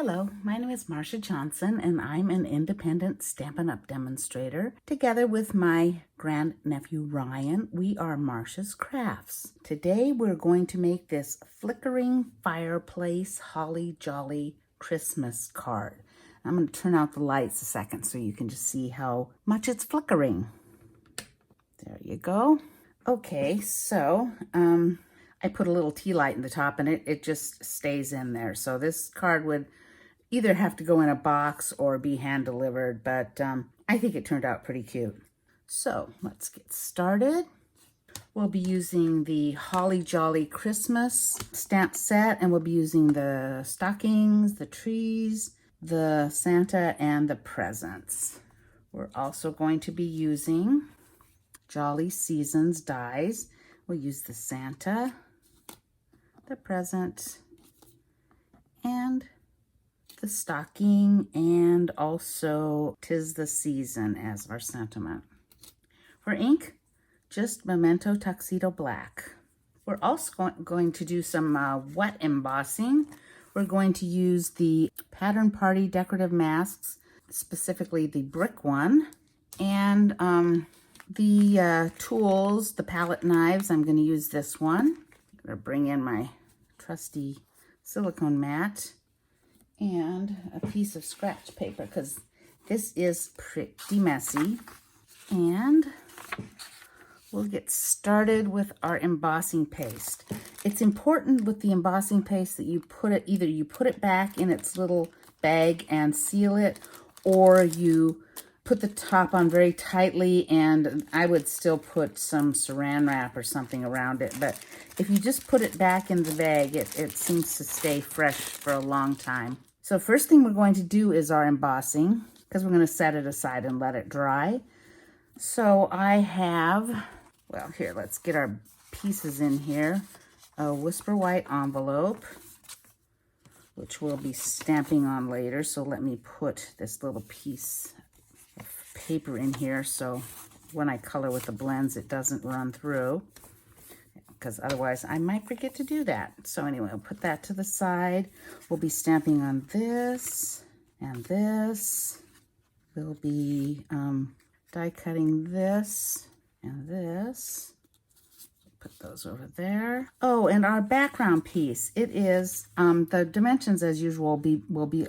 Hello, my name is Marcia Johnson and I'm an independent Stampin' Up! Demonstrator. Together with my grandnephew Ryan, we are Marcia's Crafts. Today we're going to make this Flickering Fireplace Holly Jolly Christmas card. I'm going to turn out the lights a second so you can just see how much it's flickering. There you go. Okay, so I put a little tea light in the top and it just stays in there. So this card would either have to go in a box or be hand delivered, but I think it turned out pretty cute. So let's get started. We'll be using the Holly Jolly Christmas stamp set, and we'll be using the stockings, the trees, the Santa, and the presents. We're also going to be using Jolly Seasons dies. We'll use the Santa, the present, and the stocking, and also 'Tis the Season as our sentiment. For ink, just Memento Tuxedo Black. We're also going to do some wet embossing. We're going to use the Pattern Party decorative masks, specifically the brick one, and the tools, the palette knives. I'm going to use this one. I'm going to bring in my trusty silicone mat and a piece of scratch paper because this is pretty messy. And we'll get started with our embossing paste. It's important with the embossing paste that you put it, either you put it back in its little bag and seal it, or you put the top on very tightly, and I would still put some saran wrap or something around it. But if you just put it back in the bag, it seems to stay fresh for a long time. So first thing we're going to do is our embossing, because we're going to set it aside and let it dry. So I have, well, here, let's get our pieces in here. A Whisper White envelope, which we'll be stamping on later. So let me put this little piece of paper in here so when I color with the blends, it doesn't run through, because otherwise I might forget to do that. So anyway, I'll put that to the side. We'll be stamping on this and this. We'll be die cutting this and this. Put those over there. Oh, and our background piece. It is, the dimensions as usual will be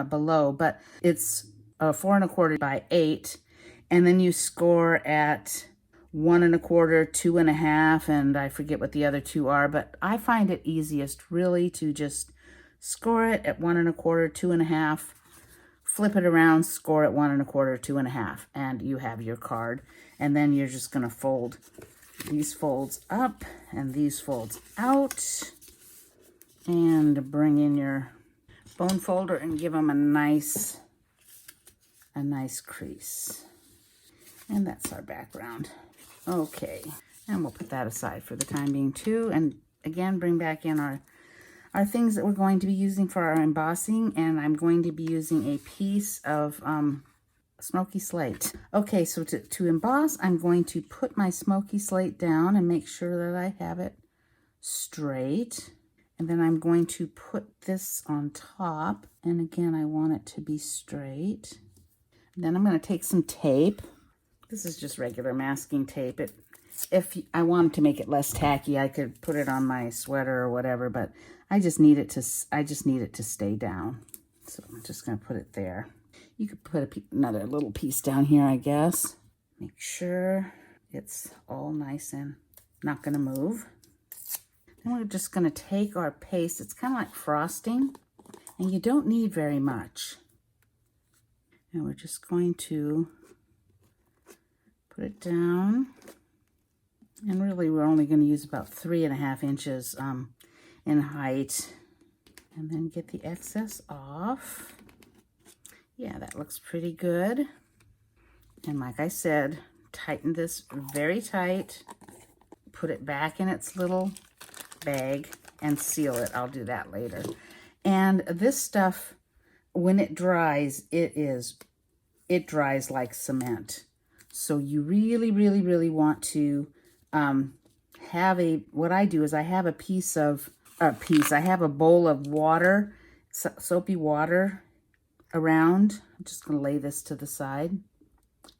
below, but it's 4 1/4 by 8. And then you score at 1 1/4, 2 1/2, and I forget what the other two are, but I find it easiest really to just score it at 1 1/4, 2 1/2, flip it around, score at 1 1/4, 2 1/2, and you have your card. And then you're just going to fold these folds up and these folds out, and bring in your bone folder and give them a nice crease. And that's our background. Okay, and we'll put that aside for the time being too. And again, bring back in our things that we're going to be using for our embossing. And I'm going to be using a piece of Smokey Slate. Okay, so to emboss, I'm going to put my Smokey Slate down and make sure that I have it straight. And then I'm going to put this on top. And again, I want it to be straight. And then I'm going to take some tape. This is just regular masking tape. If I wanted to make it less tacky, I could put it on my sweater or whatever, but I just need it to stay down. So I'm just going to put it there. You could put another little piece down here, I guess. Make sure it's all nice and not going to move. Then we're just going to take our paste. It's kind of like frosting, and you don't need very much. And we're just going to put it down. And really, we're only going to use about 3 1/2 inches in height. And then get the excess off. Yeah, that looks pretty good. And like I said, tighten this very tight. Put it back in its little bag and seal it. I'll do that later. And this stuff, when it dries, it dries like cement. So you really, really, really want to have what I do is I have I have a bowl of water soapy water around. I'm just going to lay this to the side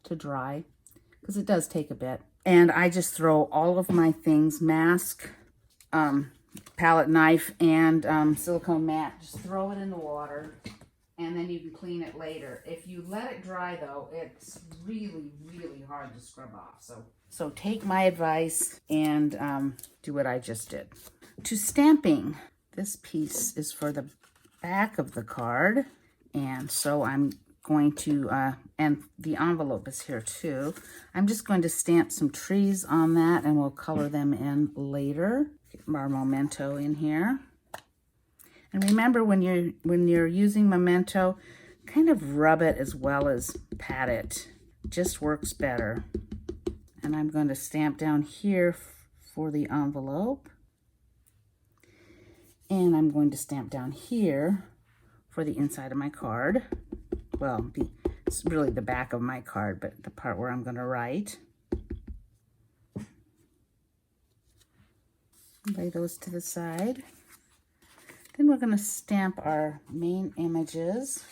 to dry because it does take a bit. And I just throw all of my things, mask, palette knife, and silicone mat, just throw it in the water, and then you can clean it later. If you let it dry, though, it's really, really hard to scrub off. So take my advice and do what I just did. To stamping, this piece is for the back of the card, and so I'm going to, and the envelope is here too. I'm just going to stamp some trees on that, and we'll color them in later. Get our Memento in here. And remember, when you're using Memento, kind of rub it as well as pat it. It just works better. And I'm going to stamp down here for the envelope. And I'm going to stamp down here for the inside of my card. Well, it's really the back of my card, but the part where I'm going to write. Lay those to the side. Then we're going to stamp our main images.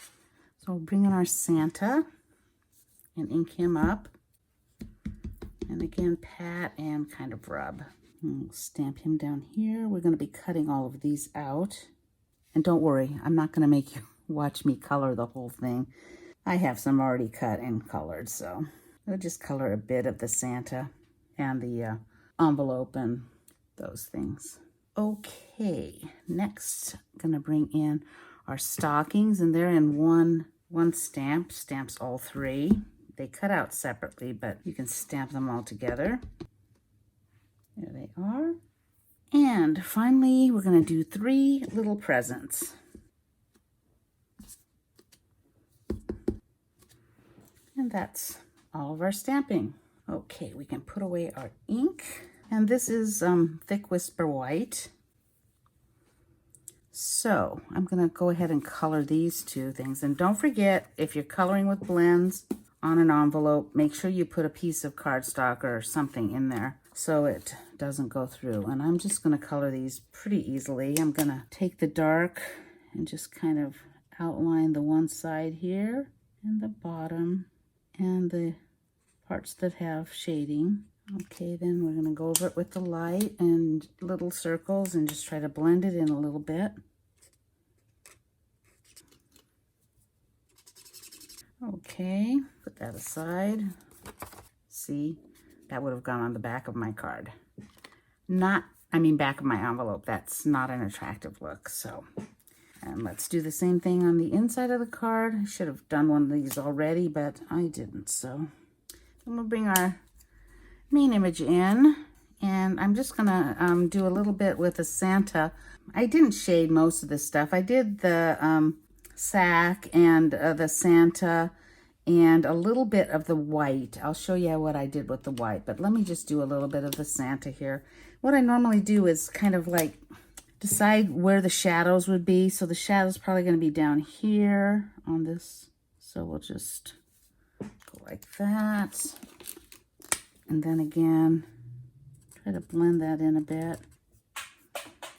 So we'll bring in our Santa and ink him up. And again, pat and kind of rub. And we'll stamp him down here. We're going to be cutting all of these out. And don't worry, I'm not going to make you watch me color the whole thing. I have some already cut and colored, so I'll just color a bit of the Santa and the envelope and those things. Okay, next I'm gonna bring in our stockings, and they're in one stamp, stamps all three. They cut out separately, but you can stamp them all together. There they are. And finally, we're gonna do 3 little presents. And that's all of our stamping. Okay, we can put away our ink. And this is Thick Whisper White. So I'm gonna go ahead and color these 2 things. And don't forget, if you're coloring with blends on an envelope, make sure you put a piece of cardstock or something in there so it doesn't go through. And I'm just gonna color these pretty easily. I'm gonna take the dark and just kind of outline the one side here and the bottom and the parts that have shading. Okay, then we're going to go over it with the light and little circles and just try to blend it in a little bit. Okay, put that aside. See, that would have gone on the back of my card. Back of my envelope. That's not an attractive look, so. And let's do the same thing on the inside of the card. I should have done one of these already, but I didn't, so. Then we'll bring our main image in, and I'm just gonna do a little bit with the Santa. I didn't shade most of this stuff. I did the sack and the Santa and a little bit of the white. I'll show you what I did with the white, but let me just do a little bit of the Santa here. What I normally do is kind of like decide where the shadows would be. So the shadow's probably going to be down here on this. So we'll just go like that. And then again, try to blend that in a bit.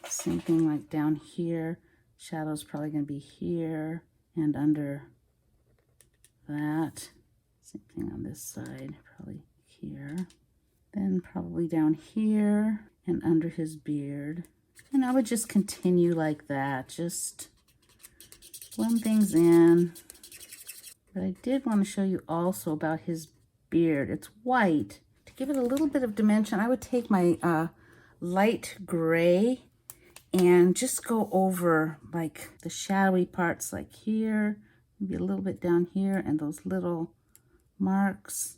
Same thing like down here. Shadow's probably going to be here and under that. Same thing on this side, probably here. Then probably down here and under his beard. And I would just continue like that, just blend things in. But I did want to show you also about his beard. It's white. To give it a little bit of dimension, I would take my light gray and just go over like the shadowy parts like here, maybe a little bit down here, and those little marks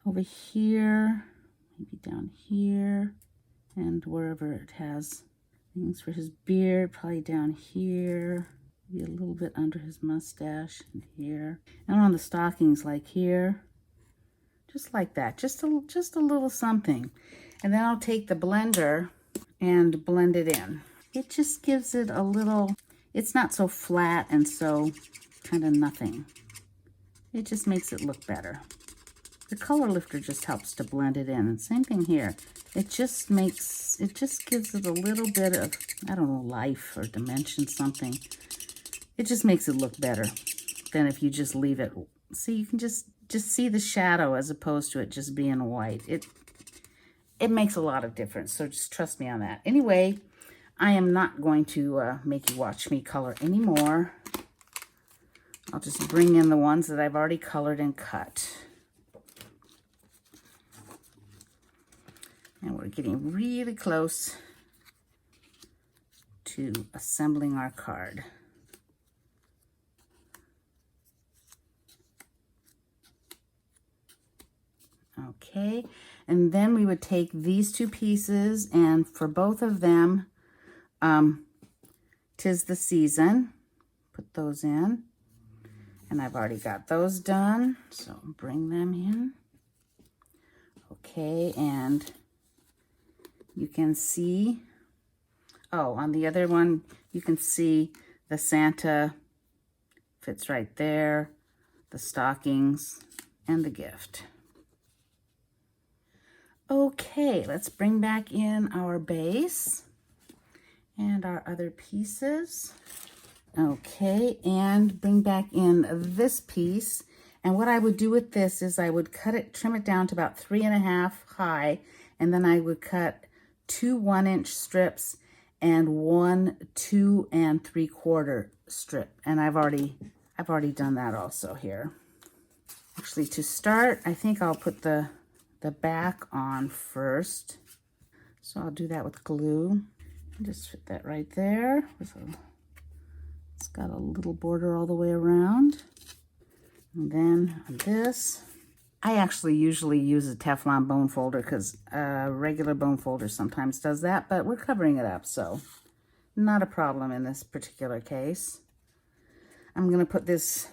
over here, maybe down here, and wherever it has things for his beard, probably down here, maybe a little bit under his mustache and here, and on the stockings like here, just like that, just a little something. And then I'll take the blender and blend it in. It just gives it a little, it's not so flat and so kind of nothing. It just makes it look better. The color lifter just helps to blend it in. And same thing here. It just gives it a little bit of, I don't know, life or dimension, something. It just makes it look better than if you just leave it. See, you can just see the shadow as opposed to it just being white. It makes a lot of difference, so just trust me on that. Anyway, I am not going to make you watch me color anymore. I'll just bring in the ones that I've already colored and cut. And we're getting really close to assembling our card. Okay, and then we would take these two pieces, and for both of them, 'Tis the Season, put those in, and I've already got those done, so bring them in. Okay, and you can see, oh, on the other one, you can see the Santa fits right there, the stockings, and the gift. Okay, let's bring back in our base and our other pieces. Okay, and bring back in this piece. And what I would do with this is I would cut it, trim it down to about 3.5 high, and then I would cut 2 1-inch strips and 1 2 3/4 strip. And I've already done that also here. Actually, to start, I think I'll put the back on first. So I'll do that with glue. Just fit that right there. It's got a little border all the way around. And then on this, I actually usually use a Teflon bone folder because a regular bone folder sometimes does that, but we're covering it up, so not a problem in this particular case. I'm going to put this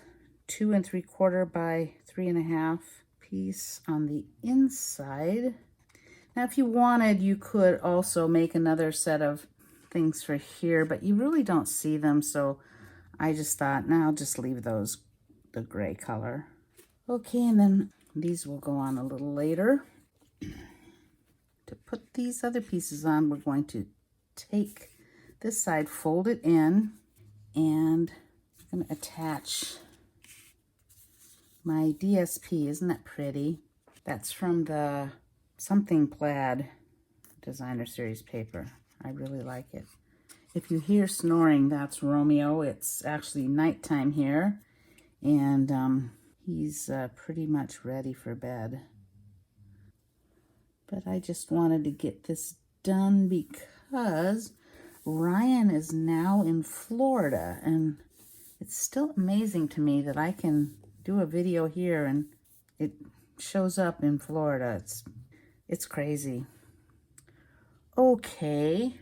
2 3/4 by 3.5 piece on the inside. Now, if you wanted, you could also make another set of things for here, but you really don't see them, so I just thought, now I'll just leave those the gray color. Okay, and then these will go on a little later. To put these other pieces on, we're going to take this side, fold it in, and I'm going to attach my DSP. Isn't that pretty? That's from the Something Plaid Designer Series paper. I really like it. If you hear snoring, that's Romeo. It's actually nighttime here, and he's pretty much ready for bed. But I just wanted to get this done because Ryan is now in Florida, and it's still amazing to me that I can do a video here and it shows up in Florida. It's crazy. Okay,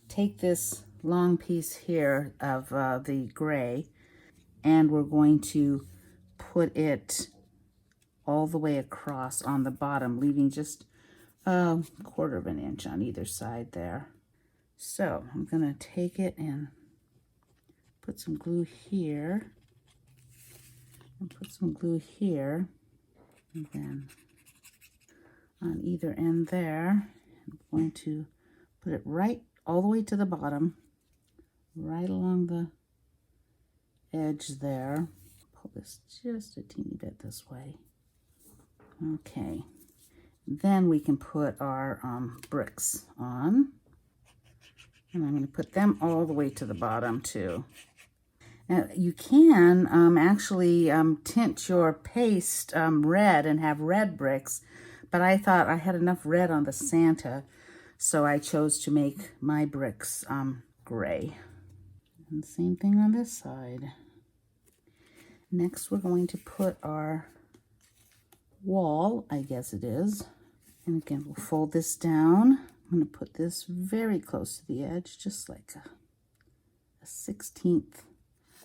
take this long piece here of the gray, and we're going to put it all the way across on the bottom, leaving just a 1/4 inch on either side there. So I'm gonna take it and put some glue here, and put some glue here, and then on either end there. I'm going to put it right all the way to the bottom, right along the edge there. Pull this just a teeny bit this way. Okay, then we can put our bricks on, and I'm going to put them all the way to the bottom too. Now you can actually tint your paste red and have red bricks, but I thought I had enough red on the Santa, so I chose to make my bricks gray. And same thing on this side. Next, we're going to put our wall, I guess it is. And again, we'll fold this down. I'm going to put this very close to the edge, just like a 1/16.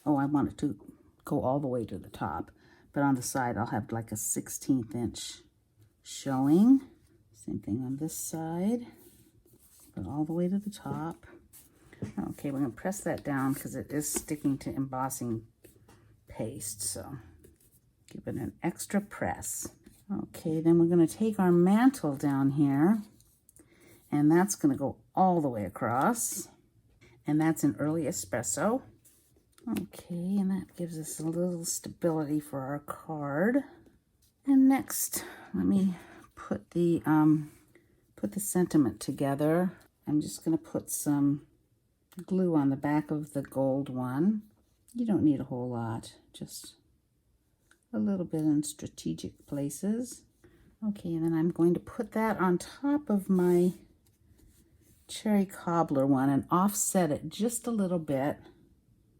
Oh, I want it to go all the way to the top, but on the side, I'll have like a 1/16 inch showing. Same thing on this side, but all the way to the top. Okay, we're going to press that down because it is sticking to embossing paste, so give it an extra press. Okay, then we're going to take our mantle down here, and that's going to go all the way across, and that's an early espresso. Okay, and that gives us a little stability for our card. And next, let me put the sentiment together. I'm just going to put some glue on the back of the gold one. You don't need a whole lot, just a little bit in strategic places. Okay, and then I'm going to put that on top of my cherry cobbler one and offset it just a little bit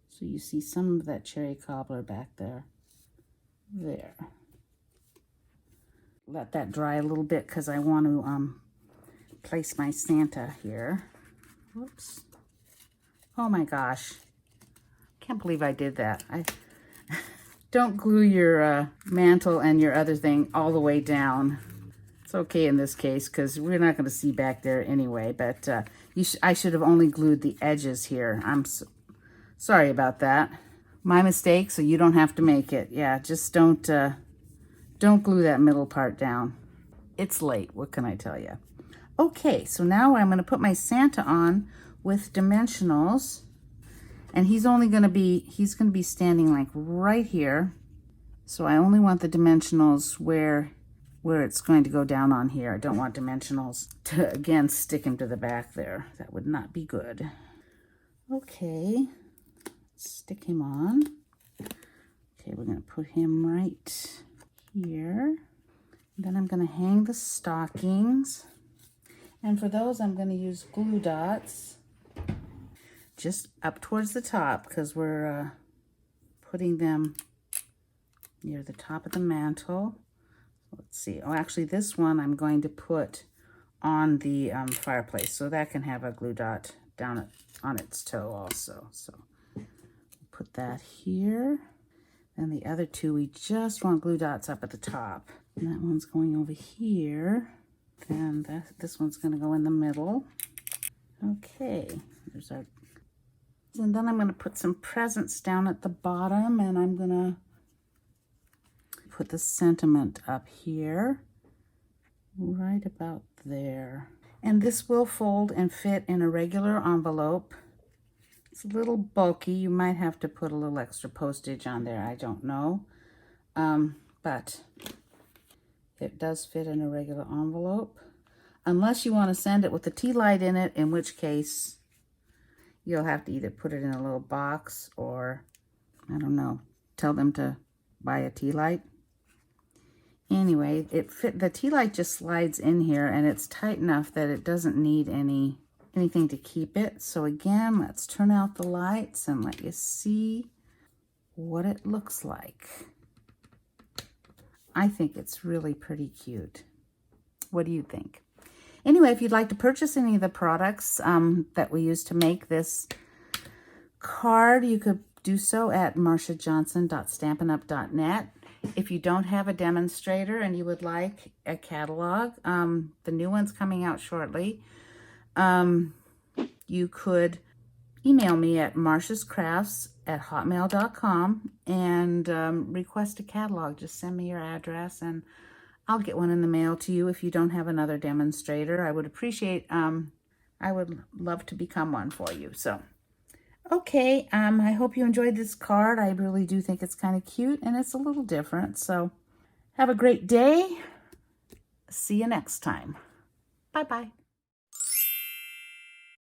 so you see some of that cherry cobbler back there. There. Let that dry a little bit because I want to place my Santa here. Whoops. Oh my gosh. Can't believe I did that. Don't glue your mantle and your other thing all the way down. It's okay in this case because we're not going to see back there anyway, but I should have only glued the edges here. I'm sorry about that. My mistake, so you don't have to make it. Yeah, just don't glue that middle part down. It's late, what can I tell you? Okay, so now I'm going to put my Santa on with dimensionals. And he's going to be standing like right here. So I only want the dimensionals where it's going to go down on here. I don't want dimensionals to, again, stick him to the back there. That would not be good. Okay, stick him on. Okay, we're going to put him right here. Then I'm going to hang the stockings. And for those, I'm going to use glue dots. Just up towards the top because we're putting them near the top of the mantle. Let's see. Oh, actually, this one I'm going to put on the fireplace, so that can have a glue dot down on its toe also. So put that here. And the other two, we just want glue dots up at the top. And that one's going over here. And this one's going to go in the middle. Okay, there's our... And then I'm going to put some presents down at the bottom, and I'm going to put the sentiment up here, right about there. And this will fold and fit in a regular envelope. It's a little bulky. You might have to put a little extra postage on there. I don't know. But it does fit in a regular envelope. Unless you want to send it with a tea light in it, in which case you'll have to either put it in a little box or, I don't know, tell them to buy a tea light. Anyway, the tea light just slides in here and it's tight enough that it doesn't need anything to keep it. So again, let's turn out the lights and let you see what it looks like. I think it's really pretty cute. What do you think? Anyway, if you'd like to purchase any of the products that we use to make this card, you could do so at marshajohnson.stampinup.net. If you don't have a demonstrator and you would like a catalog, the new one's coming out shortly, you could email me at marshascrafts@hotmail.com and request a catalog. Just send me your address and I'll get one in the mail to you if you don't have another demonstrator. I would appreciate, I would love to become one for you. So, okay, I hope you enjoyed this card. I really do think it's kind of cute and it's a little different. So, have a great day. See you next time. Bye-bye.